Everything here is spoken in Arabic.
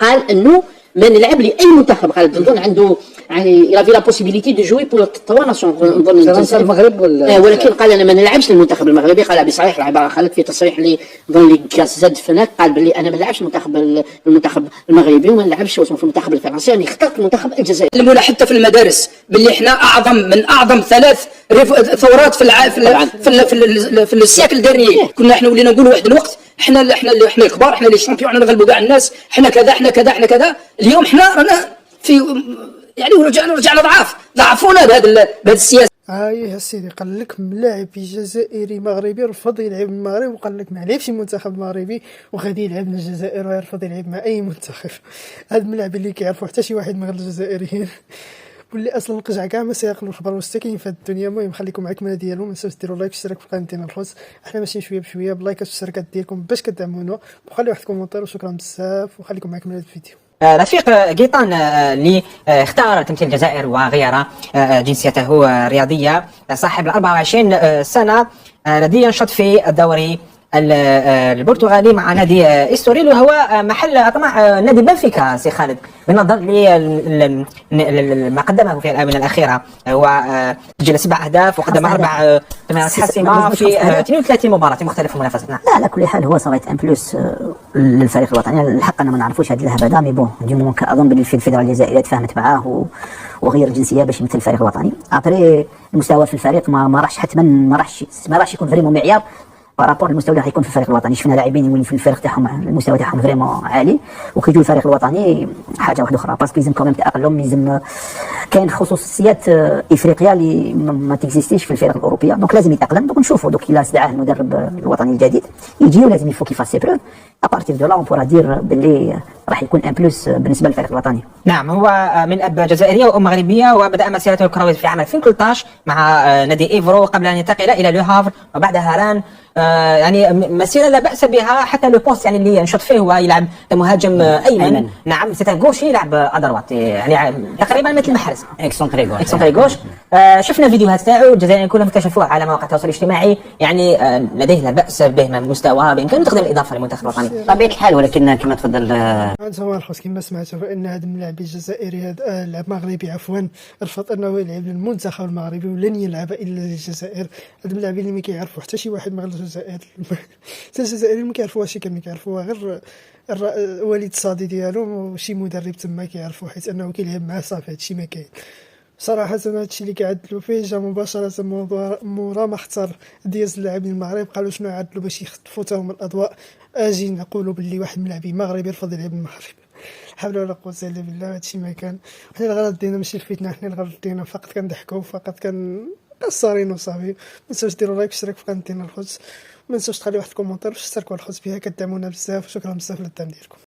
قال انه ما نلعب لاي منتخب، قال نظن عنده يعني الى في لا بوسيبيليتي دو جوي بور توا ناسيون نظن فرنسا المغرب ولا ولكن قال انا ما نلعبش للمنتخب المغربي. قال بصريح العباره، خالد في تصريح اللي نظن اللي كاس زاد فناك، قال بلي انا ما نلعبش المنتخب المغربي وما نلعبش في المنتخب الفرنسي، يعني اخترت المنتخب الجزائري. علمونا حتى في المدارس باللي احنا اعظم من اعظم 3 ثورات في السياكل الدرني. كنا احنا ولينا نقولوا واحد الوقت احنا الكبار، احنا اللي شامبيون، احنا نغلبوا كاع الناس، احنا كذا احنا كذا احنا كذا. اليوم احنا رانا في يعني رجعنا ضعفونا بهذا السياسه. يا سيدي قال لك ملاعب جزائري مغربي رفض يلعب المغرب، وقال لك ما لعبش المنتخب المغربي وغادي يلعب الجزائر ويرفض يلعب مع اي منتخب. هاد الملاعب اللي كيعرفوا حتى شي واحد من غير الجزائريين واللي اصلا القجع كاع ما سيقلوا الخبر مستكين في الدنيا. المهم خليكم معكم القناه ديالو، ما تنساوش ديروا لايك واشتراك في القناه ديالنا الخوت. احنا ماشيين شويه بشويه بلايكات والاشتراكات ديالكم باش كدعمونا، وخليو واحد الكومونتير وشكرا بزاف، وخليكم معكم هذا الفيديو. رفيق قيطان اللي اختار تمثيل الجزائر وغير جنسيته الرياضية، صاحب 24 سنة، الذي ينشط في الدوري البرتغالي مع نادي إستوريل، وهو محل طمع نادي بنفيكا. سي خالد، بالنظر لما قدمه في الآونة الأخيرة، هو سجل 7 أهداف وقدم 4 تمريرات حاسمة في 32 مباراة في مختلف المنافسات. لا على كل حال هو صغيت ان بلوس للفريق الوطني. الحق انا ما نعرفوش هذه اللعبه هذا، مي بون دي مومون اظن بلي الفيدراليه الجزائريه تفاهمت معاه وغير الجنسيه باش يمثل الفريق الوطني. ابري المستوى في الفريق ما راحش حتما، ما راحش يكون فريمون معيار بارابور المستوى اللي راح يكون في الفريق الوطني. شفنا لاعبين يولي في الفريق تاعهم المستوى تاعهم فريمون عالي، وكيجوا الفريق الوطني حاجه واحده اخرى، باسكو لازم كوميم تاقلم، لازم كاين خصوصيات افريقيا اللي ما تكزيستيش في الفرق الاوروبيه، دونك لازم يتاقلم. دونك نشوفوا دوك الا استدعاه المدرب الوطني الجديد يجي، ولازم يفو كيفاس سي بروف ابارتير دو لا اون بورا دير باللي راح يكون ان بلوس بالنسبه للفريق الوطني. نعم، هو من اب جزائريه وام مغربيه، وبدا مسيرته الكرويه في عام 2013 مع نادي ايفرو قبل ان ينتقل الى لو هافر وبعدها ران. يعني مسيره لا باس بها، حتى لو بوست يعني اللي ينشط فيه هو يلعب مهاجم ايمن. نعم، سيتا غوش يلعب ادروات، يعني تقريبا مثل محرز اكسونتري غوش. شفنا فيديوهات تاعو، الجزائريين كلهم اكتشفوه على مواقع التواصل الاجتماعي، يعني لديه لا باس به من مستوى، بامكانه تقدم الاضافه للمنتخب الوطني طبيعه الحال. ولكن كما تفضل هو الخوص كما سمعتوا فان هذا اللاعب الجزائري هذا اللاعب مغربي عفوا رفض انه يلعب للمنتخب المغربي ولن يلعب الا للجزائر. هذا اللاعبين اللي ما كيعرفوا حتى شي واحد من غير الجزائر الجزائريين ما كيعرفوهاش، كاملين كيعرفوها غير وليد الصادي ديالو وشي مدرب تما كيعرفوه، حيت انه كيلعب معاه صافي هادشي ما كاين. صراحه هادشي اللي كيعدلوا فيه جا مباشره مورا ما اختار دياز اللاعبين المغرب. قالوا شنو يعدلوا باش يخطفوا تاهم الاضواء. اجي نقولوا باللي واحد من اللاعبين مغربي رفض يلعب المغرب، حول ولا قوه الا بالله. هادشي ما كان. حنا الغرض ديالنا ماشي الفتنه، حنا الغرض ديالنا فقط كنضحكوا، فقط قصارين وصافي. ما تنساوش ديروا لايك واشتراك في القناه ديالنا الخوت، ما تنساوش تخليو واحد الكومونتير وتشتركوا الخوت بها، كدعمونا بزاف. وشكرا بزاف للدعم ديالكم.